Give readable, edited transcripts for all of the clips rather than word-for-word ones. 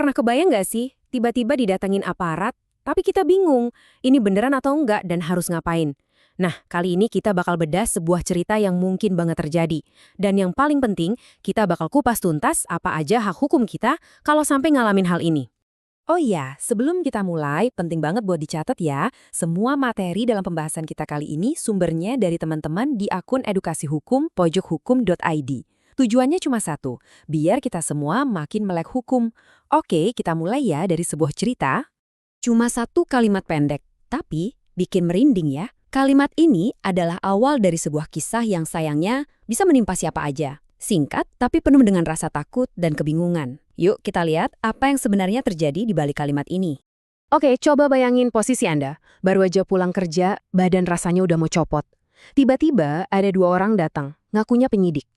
Pernah kebayang nggak sih, tiba-tiba didatengin aparat, tapi kita bingung, ini beneran atau enggak dan harus ngapain? Nah, kali ini kita bakal bedah sebuah cerita yang mungkin banget terjadi. Dan yang paling penting, kita bakal kupas tuntas apa aja hak hukum kita kalau sampai ngalamin hal ini. Oh iya, sebelum kita mulai, penting banget buat dicatat ya, semua materi dalam pembahasan kita kali ini sumbernya dari teman-teman di akun edukasi hukum pojokhukum.id. Tujuannya cuma satu, biar kita semua makin melek hukum. Oke, kita mulai ya dari sebuah cerita. Cuma satu kalimat pendek, tapi bikin merinding ya. Kalimat ini adalah awal dari sebuah kisah yang sayangnya bisa menimpa siapa aja. Singkat, tapi penuh dengan rasa takut dan kebingungan. Yuk kita lihat apa yang sebenarnya terjadi di balik kalimat ini. Oke, coba bayangin posisi Anda. Baru aja pulang kerja, badan rasanya udah mau copot. Tiba-tiba ada dua orang datang, ngakunya penyidik.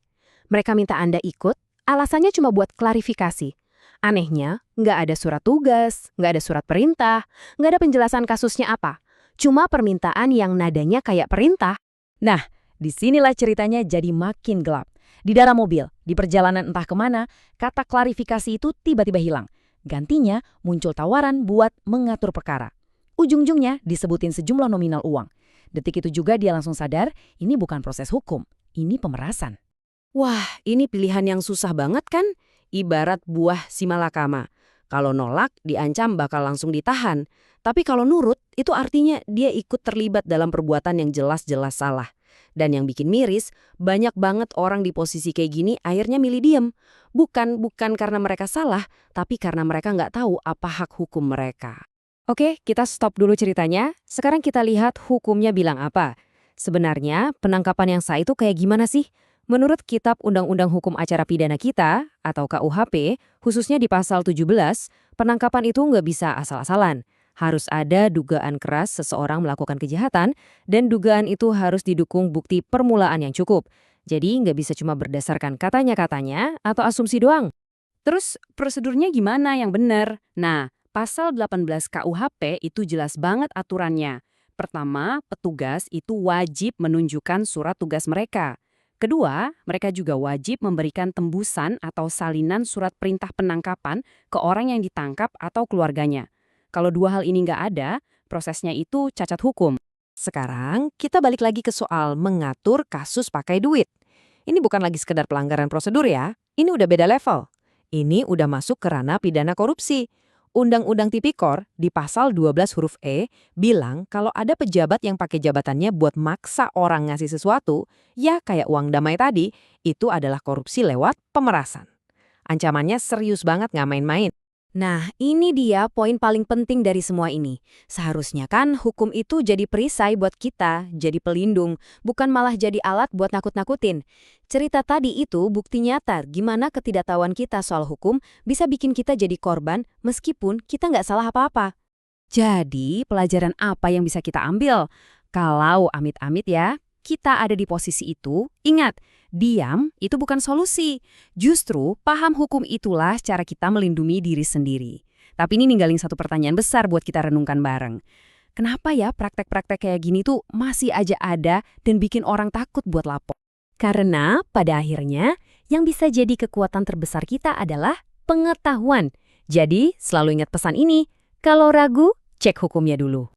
Mereka minta Anda ikut, alasannya cuma buat klarifikasi. Anehnya, nggak ada surat tugas, nggak ada surat perintah, nggak ada penjelasan kasusnya apa. Cuma permintaan yang nadanya kayak perintah. Nah, disinilah ceritanya jadi makin gelap. Di dalam mobil, di perjalanan entah kemana, kata klarifikasi itu tiba-tiba hilang. Gantinya muncul tawaran buat mengatur perkara. Ujung-ujungnya disebutin sejumlah nominal uang. Detik itu juga dia langsung sadar, ini bukan proses hukum, ini pemerasan. Wah, ini pilihan yang susah banget kan? Ibarat buah si malakama. Kalau nolak, diancam bakal langsung ditahan. Tapi kalau nurut, itu artinya dia ikut terlibat dalam perbuatan yang jelas-jelas salah. Dan yang bikin miris, banyak banget orang di posisi kayak gini akhirnya milih diem. Bukan karena mereka salah, tapi karena mereka nggak tahu apa hak hukum mereka. Oke, kita stop dulu ceritanya. Sekarang kita lihat hukumnya bilang apa. Sebenarnya, penangkapan yang sah itu kayak gimana sih? Menurut Kitab Undang-Undang Hukum Acara Pidana kita, atau KUHP, khususnya di pasal 17, penangkapan itu nggak bisa asal-asalan. Harus ada dugaan keras seseorang melakukan kejahatan, dan dugaan itu harus didukung bukti permulaan yang cukup. Jadi nggak bisa cuma berdasarkan katanya-katanya atau asumsi doang. Terus prosedurnya gimana yang benar? Nah, pasal 18 KUHP itu jelas banget aturannya. Pertama, petugas itu wajib menunjukkan surat tugas mereka. Kedua, mereka juga wajib memberikan tembusan atau salinan surat perintah penangkapan ke orang yang ditangkap atau keluarganya. Kalau dua hal ini nggak ada, prosesnya itu cacat hukum. Sekarang kita balik lagi ke soal mengatur kasus pakai duit. Ini bukan lagi sekedar pelanggaran prosedur ya, ini udah beda level. Ini udah masuk ke ranah pidana korupsi. Undang-Undang Tipikor di pasal 12 huruf E bilang kalau ada pejabat yang pakai jabatannya buat maksa orang ngasih sesuatu, ya kayak uang damai tadi, itu adalah korupsi lewat pemerasan. Ancamannya serius banget nggak main-main. Nah, ini dia poin paling penting dari semua ini. Seharusnya kan hukum itu jadi perisai buat kita, jadi pelindung, bukan malah jadi alat buat nakut-nakutin. Cerita tadi itu bukti nyata gimana ketidaktahuan kita soal hukum bisa bikin kita jadi korban meskipun kita nggak salah apa-apa. Jadi, pelajaran apa yang bisa kita ambil? Kalau amit-amit ya, kita ada di posisi itu, ingat, diam itu bukan solusi. Justru, paham hukum itulah cara kita melindungi diri sendiri. Tapi ini ninggalin satu pertanyaan besar buat kita renungkan bareng. Kenapa ya praktek-praktek kayak gini tuh masih aja ada dan bikin orang takut buat lapor? Karena pada akhirnya, yang bisa jadi kekuatan terbesar kita adalah pengetahuan. Jadi, selalu ingat pesan ini, kalau ragu, cek hukumnya dulu.